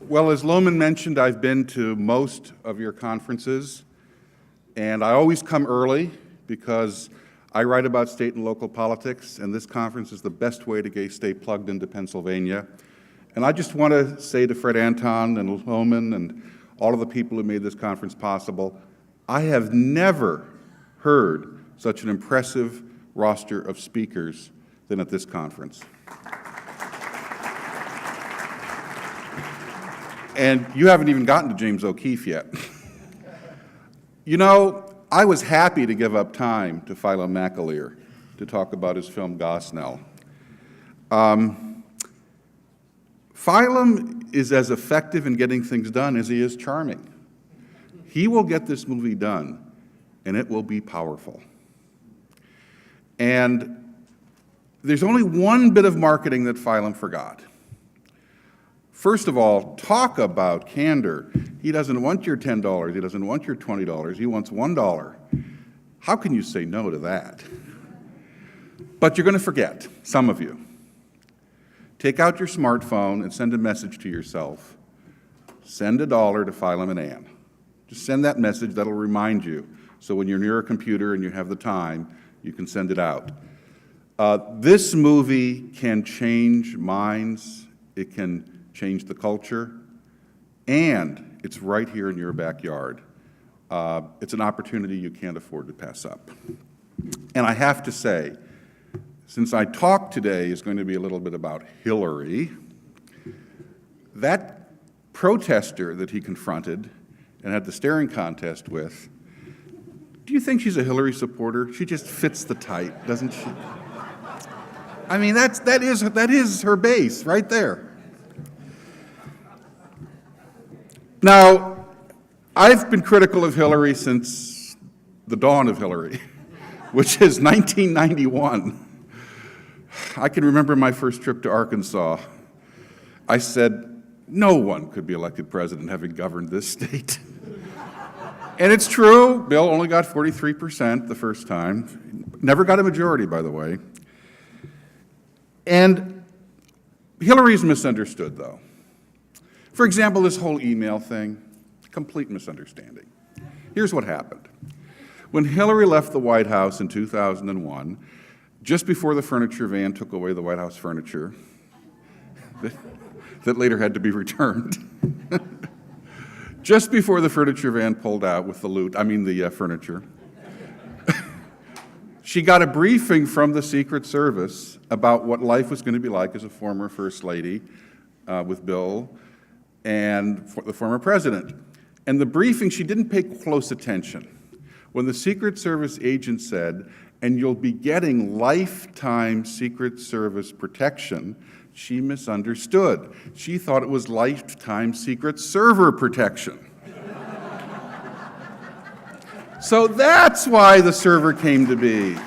Well, as Lohman mentioned, I've been to most of your conferences, and I always come early because I write about state and local politics, and this conference is the best way to stay plugged into Pennsylvania. And I just want to say to Fred Anton and Lohman and all of the people who made this conference possible, I have never heard such an impressive roster of speakers than at this conference. And you haven't even gotten to James O'Keefe yet. You know, I was happy to give up time to Philo McAleer to talk about his film Gosnell. Philo is as effective in getting things done as he is charming. He will get this movie done, and it will be powerful. And there's only one bit of marketing that Philo forgot. First of all, talk about candor. He doesn't want your $10. He doesn't want your $20. He wants $1. How can you say no to that? But you're going to forget, some of you. Take out your smartphone and send a message to yourself. Send $1 to Philo and Ann. Just send that message. That'll remind you. So when you're near a computer and you have the time, you can send it out. This movie can change minds. It can change the culture, and it's right here in your backyard. It's an opportunity you can't afford to pass up. And I have to say, since our talk today is going to be a little bit about Hillary, that protester that he confronted and had the staring contest with, do you think she's a Hillary supporter? She just fits the type, doesn't she? I mean, that is her base right there. Now, I've been critical of Hillary since the dawn of Hillary, which is 1991. I can remember my first trip to Arkansas. I said, no one could be elected president having governed this state. And it's true, Bill only got 43% the first time. Never got a majority, by the way. And Hillary's misunderstood, though. For example, this whole email thing, complete misunderstanding. Here's what happened. When Hillary left the White House in 2001, just before the furniture van took away the White House furniture that later had to be returned, just before the furniture van pulled out with the furniture, she got a briefing from the Secret Service about what life was going to be like as a former First Lady with Bill and the former president. And the briefing, she didn't pay close attention. When the Secret Service agent said, and you'll be getting lifetime Secret Service protection, she misunderstood. She thought it was lifetime Secret Server protection. So that's why the server came to be.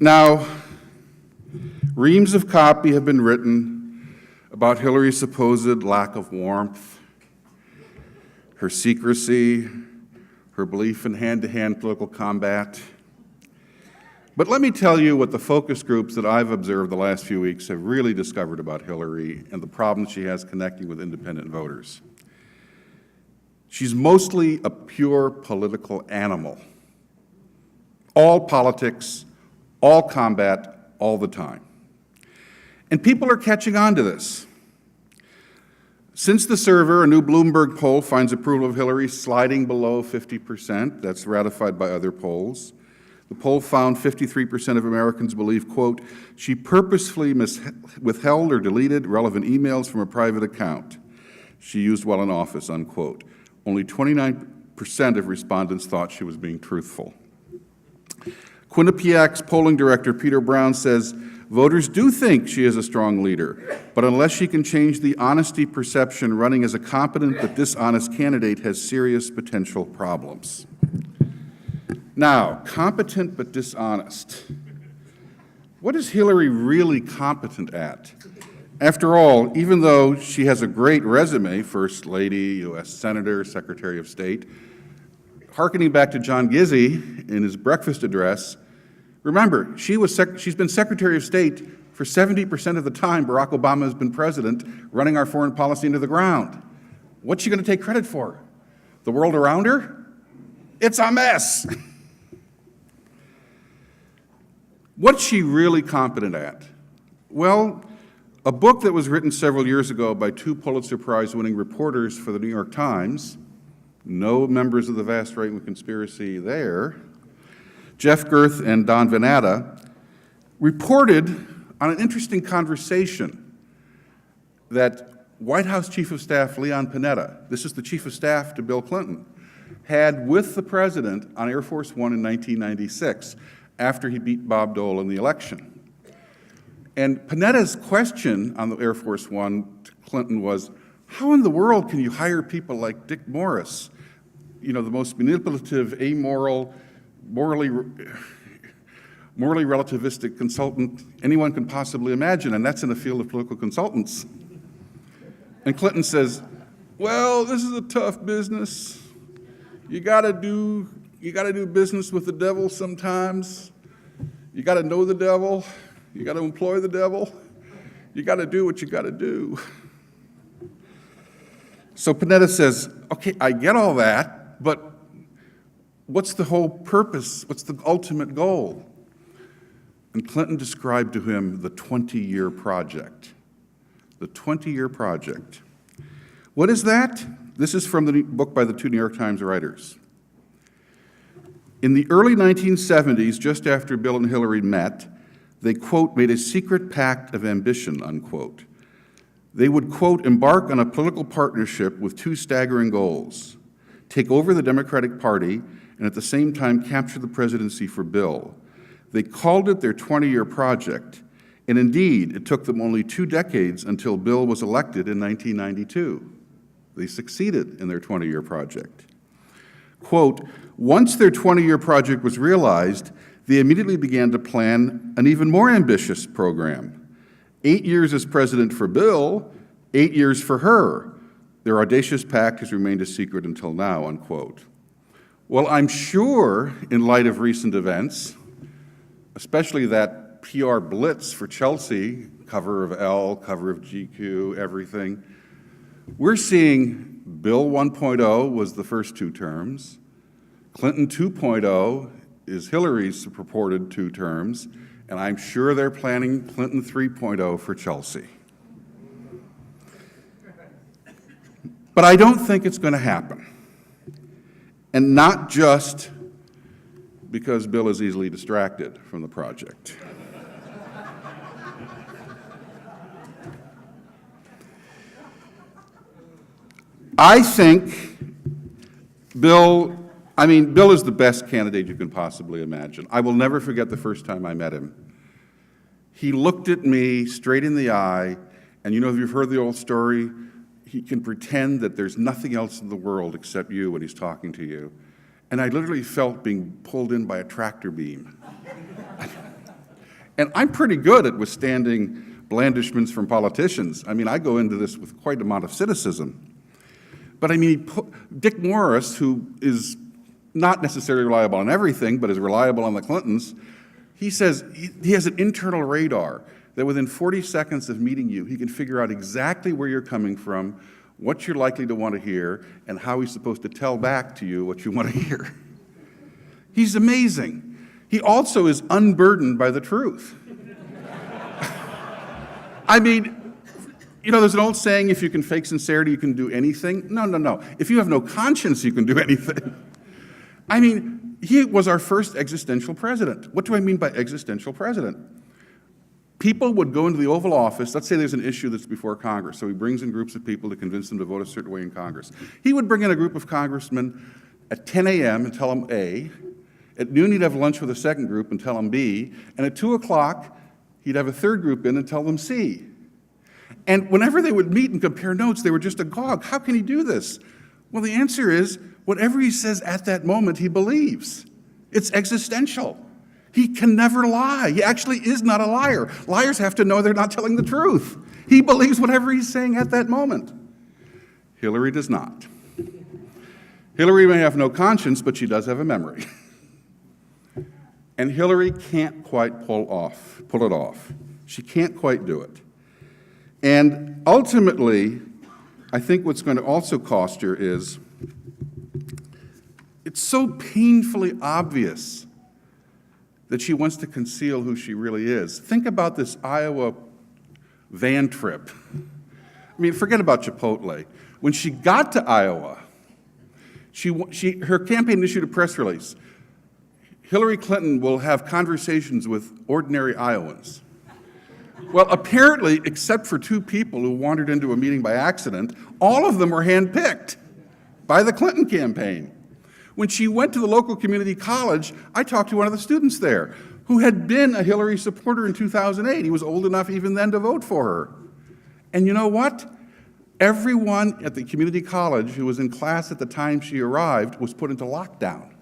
Now, reams of copy have been written about Hillary's supposed lack of warmth, her secrecy, her belief in hand-to-hand political combat. But let me tell you what the focus groups that I've observed the last few weeks have really discovered about Hillary and the problems she has connecting with independent voters. She's mostly a pure political animal. All politics, all combat, all the time. And people are catching on to this. Since the server, a new Bloomberg poll finds approval of Hillary sliding below 50%. That's ratified by other polls. The poll found 53% of Americans believe, quote, she purposefully withheld or deleted relevant emails from a private account she used while in office, unquote. Only 29% of respondents thought she was being truthful. Quinnipiac's polling director, Peter Brown, says, voters do think she is a strong leader, but unless she can change the honesty perception, running as a competent but dishonest candidate has serious potential problems. Now, competent but dishonest. What is Hillary really competent at? After all, even though she has a great resume, First Lady, U.S. Senator, Secretary of State, hearkening back to John Gizzi in his breakfast address, Remember, she's been Secretary of State for 70% of the time Barack Obama has been president, running our foreign policy into the ground. What's she going to take credit for? The world around her? It's a mess. What's she really competent at? Well, a book that was written several years ago by two Pulitzer Prize-winning reporters for the New York Times, no members of the vast right-wing conspiracy there, Jeff Gerth and Don Vanatta, reported on an interesting conversation that White House Chief of Staff Leon Panetta, this is the Chief of Staff to Bill Clinton, had with the President on Air Force One in 1996 after he beat Bob Dole in the election. And Panetta's question on the Air Force One to Clinton was, how in the world can you hire people like Dick Morris, the most manipulative, amoral, morally relativistic consultant anyone can possibly imagine, and that's in the field of political consultants. And Clinton says, well, this is a tough business. You gotta do business with the devil sometimes. You gotta know the devil. You gotta employ the devil. You gotta do what you gotta do. So Panetta says, okay, I get all that, but what's the whole purpose? What's the ultimate goal? And Clinton described to him the 20-year project. The 20-year project. What is that? This is from the book by the two New York Times writers. In the early 1970s, just after Bill and Hillary met, they, quote, made a secret pact of ambition, unquote. They would, quote, embark on a political partnership with two staggering goals: take over the Democratic Party and at the same time capture the presidency for Bill. They called it their 20-year project, and indeed, it took them only 2 decades until Bill was elected in 1992. They succeeded in their 20-year project. Quote, once their 20-year project was realized, they immediately began to plan an even more ambitious program. 8 years as president for Bill, 8 years for her. Their audacious pact has remained a secret until now, unquote. Well, I'm sure, in light of recent events, especially that PR blitz for Chelsea, cover of Elle, cover of GQ, everything, we're seeing Bill 1.0 was the first 2 terms, Clinton 2.0 is Hillary's purported 2 terms, and I'm sure they're planning Clinton 3.0 for Chelsea. But I don't think it's going to happen. And not just because Bill is easily distracted from the project. I think Bill is the best candidate you can possibly imagine. I will never forget the first time I met him. He looked at me straight in the eye, and if you've heard the old story, he can pretend that there's nothing else in the world except you when he's talking to you. And I literally felt being pulled in by a tractor beam. And I'm pretty good at withstanding blandishments from politicians. I go into this with quite an amount of cynicism. But Dick Morris, who is not necessarily reliable on everything, but is reliable on the Clintons, he says he has an internal radar that within 40 seconds of meeting you, he can figure out exactly where you're coming from, what you're likely to want to hear, and how he's supposed to tell back to you what you want to hear. He's amazing. He also is unburdened by the truth. There's an old saying, if you can fake sincerity, you can do anything. No. If you have no conscience, you can do anything. He was our first existential president. What do I mean by existential president? People would go into the Oval Office, let's say there's an issue that's before Congress, so he brings in groups of people to convince them to vote a certain way in Congress. He would bring in a group of congressmen at 10 a.m. and tell them A, at noon he'd have lunch with a second group and tell them B, and at 2 o'clock he'd have a third group in and tell them C. And whenever they would meet and compare notes, they were just agog. How can he do this? Well, the answer is, whatever he says at that moment, he believes. It's existential. He can never lie. He actually is not a liar. Liars have to know they're not telling the truth. He believes whatever he's saying at that moment. Hillary does not. Hillary may have no conscience, but she does have a memory. And Hillary can't quite pull it off. She can't quite do it. And ultimately, I think what's going to also cost her is it's so painfully obvious that she wants to conceal who she really is. Think about this Iowa van trip. I mean, forget about Chipotle. When she got to Iowa, her campaign issued a press release. Hillary Clinton will have conversations with ordinary Iowans. Well, apparently, except for 2 people who wandered into a meeting by accident, all of them were handpicked by the Clinton campaign. When she went to the local community college, I talked to one of the students there who had been a Hillary supporter in 2008. He was old enough even then to vote for her. And you know what? Everyone at the community college who was in class at the time she arrived was put into lockdown.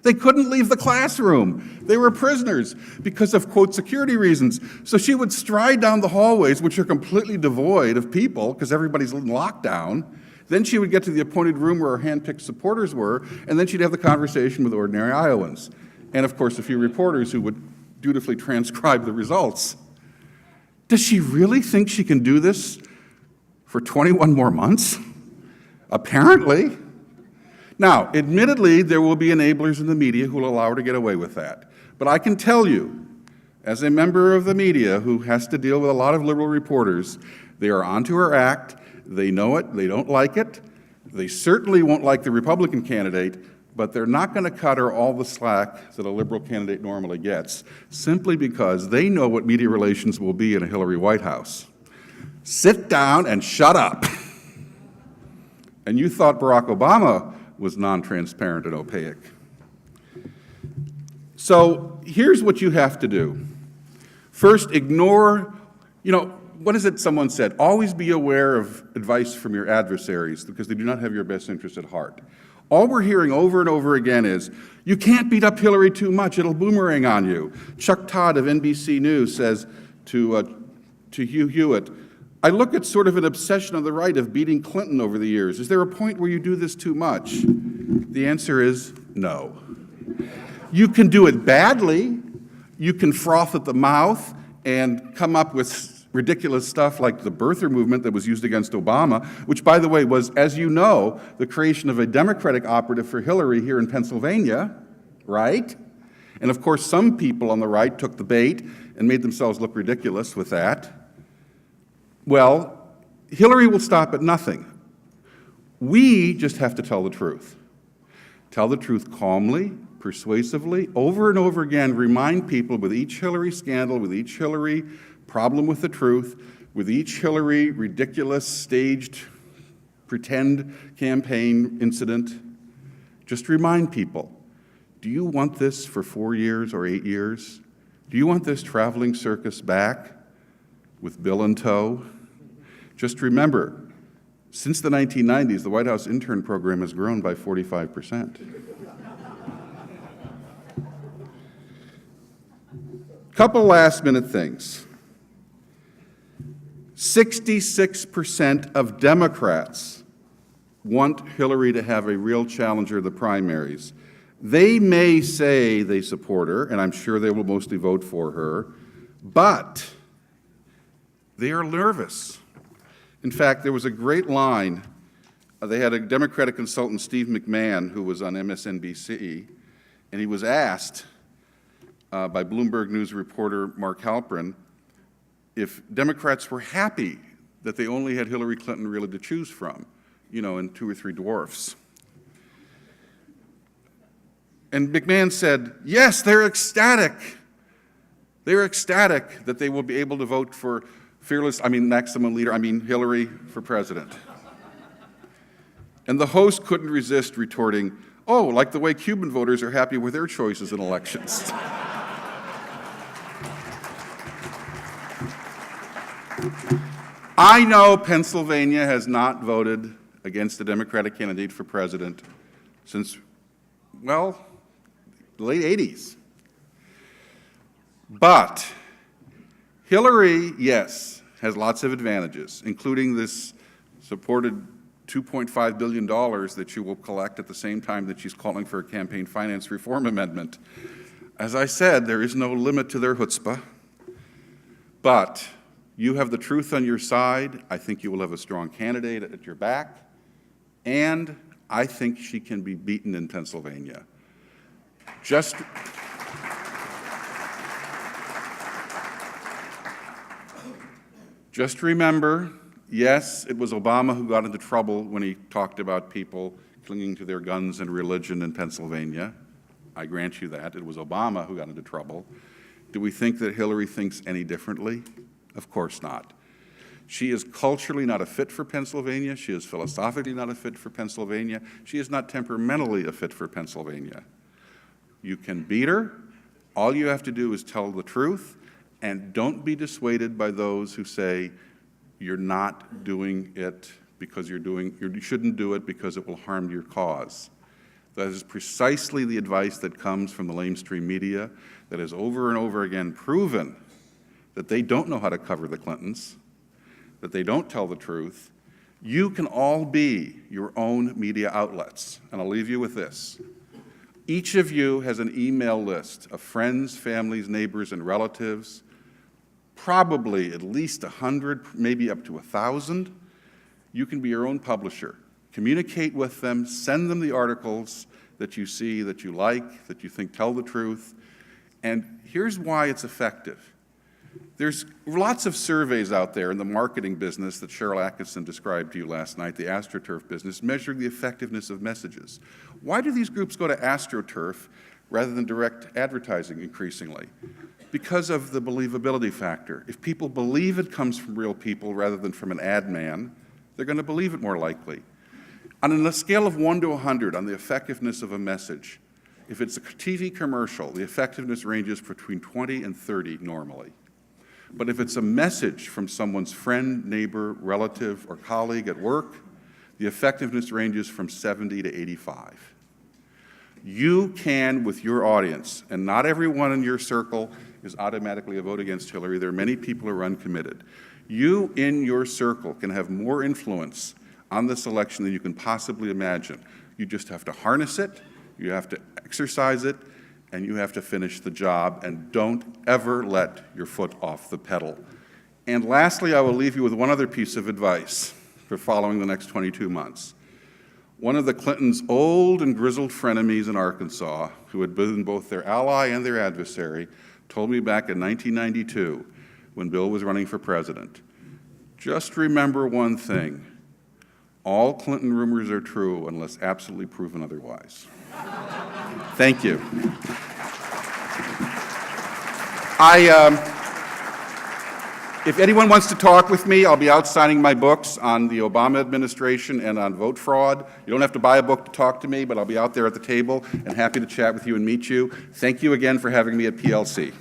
They couldn't leave the classroom. They were prisoners because of, quote, security reasons. So she would stride down the hallways, which are completely devoid of people because everybody's in lockdown. Then she would get to the appointed room where her handpicked supporters were, and then she'd have the conversation with ordinary Iowans. And, of course, a few reporters who would dutifully transcribe the results. Does she really think she can do this for 21 more months? Apparently. Now, admittedly, there will be enablers in the media who will allow her to get away with that. But I can tell you, as a member of the media who has to deal with a lot of liberal reporters, they are onto her act, they know it, they don't like it, they certainly won't like the Republican candidate, but they're not going to cut her all the slack that a liberal candidate normally gets, simply because they know what media relations will be in a Hillary White House. Sit down and shut up. And you thought Barack Obama was non-transparent and opaque. So here's what you have to do. First, ignore, what is it someone said? Always be aware of advice from your adversaries because they do not have your best interest at heart. All we're hearing over and over again is, you can't beat up Hillary too much, it'll boomerang on you. Chuck Todd of NBC News says to Hugh Hewitt, I look at sort of an obsession on the right of beating Clinton over the years. Is there a point where you do this too much? The answer is no. You can do it badly. You can froth at the mouth and come up with ridiculous stuff like the birther movement that was used against Obama, which, by the way, was, as you know, the creation of a Democratic operative for Hillary here in Pennsylvania, right? And of course, some people on the right took the bait and made themselves look ridiculous with that. Well, Hillary will stop at nothing. We just have to tell the truth. Tell the truth calmly, persuasively, over and over again, remind people with each Hillary scandal, with each Hillary problem with the truth, with each Hillary ridiculous staged pretend campaign incident, just remind people, do you want this for 4 years or 8 years? Do you want this traveling circus back with Bill in tow? Just remember, since the 1990s, the White House intern program has grown by 45%. Couple last-minute things. 66% of Democrats want Hillary to have a real challenger in the primaries. They may say they support her, and I'm sure they will mostly vote for her, but they are nervous. In fact, there was a great line. They had a Democratic consultant, Steve McMahon, who was on MSNBC, and he was asked by Bloomberg News reporter Mark Halperin if Democrats were happy that they only had Hillary Clinton really to choose from, and 2 or 3 dwarfs. And McMahon said, yes, they're ecstatic. They're ecstatic that they will be able to vote for maximum leader, Hillary for president. And the host couldn't resist retorting, oh, like the way Cuban voters are happy with their choices in elections. I know Pennsylvania has not voted against a Democratic candidate for president since, the late 80s. But Hillary, yes, has lots of advantages, including this supported $2.5 billion that she will collect at the same time that she's calling for a campaign finance reform amendment. As I said, there is no limit to their chutzpah, but you have the truth on your side. I think you will have a strong candidate at your back, and I think she can be beaten in Pennsylvania. Just remember, yes, it was Obama who got into trouble when he talked about people clinging to their guns and religion in Pennsylvania. I grant you that. It was Obama who got into trouble. Do we think that Hillary thinks any differently? Of course not. She is culturally not a fit for Pennsylvania. She is philosophically not a fit for Pennsylvania. She is not temperamentally a fit for Pennsylvania. You can beat her. All you have to do is tell the truth, and don't be dissuaded by those who say you're not doing it because you shouldn't do it because it will harm your cause. That is precisely the advice that comes from the lamestream media that has over and over again proven that they don't know how to cover the Clintons, that they don't tell the truth. You can all be your own media outlets. And I'll leave you with this. Each of you has an email list of friends, families, neighbors, and relatives, probably at least 100, maybe up to 1,000. You can be your own publisher. Communicate with them, send them the articles that you see, that you like, that you think tell the truth. And here's why it's effective. There's lots of surveys out there in the marketing business that Cheryl Atkinson described to you last night, the AstroTurf business, measuring the effectiveness of messages. Why do these groups go to AstroTurf rather than direct advertising increasingly? Because of the believability factor. If people believe it comes from real people rather than from an ad man, they're going to believe it more likely. On a scale of 1 to 100 on the effectiveness of a message, if it's a TV commercial, the effectiveness ranges between 20 and 30 normally. But if it's a message from someone's friend, neighbor, relative, or colleague at work, the effectiveness ranges from 70 to 85. You can, with your audience, and not everyone in your circle is automatically a vote against Hillary. There are many people who are uncommitted. You, in your circle, can have more influence on this election than you can possibly imagine. You just have to harness it, you have to exercise it, and you have to finish the job, and don't ever let your foot off the pedal. And lastly, I will leave you with one other piece of advice for following the next 22 months. One of the Clintons' old and grizzled frenemies in Arkansas, who had been both their ally and their adversary, told me back in 1992, when Bill was running for president, just remember one thing: all Clinton rumors are true unless absolutely proven otherwise. Thank you. If anyone wants to talk with me, I'll be out signing my books on the Obama administration and on vote fraud. You don't have to buy a book to talk to me, but I'll be out there at the table and happy to chat with you and meet you. Thank you again for having me at PLC.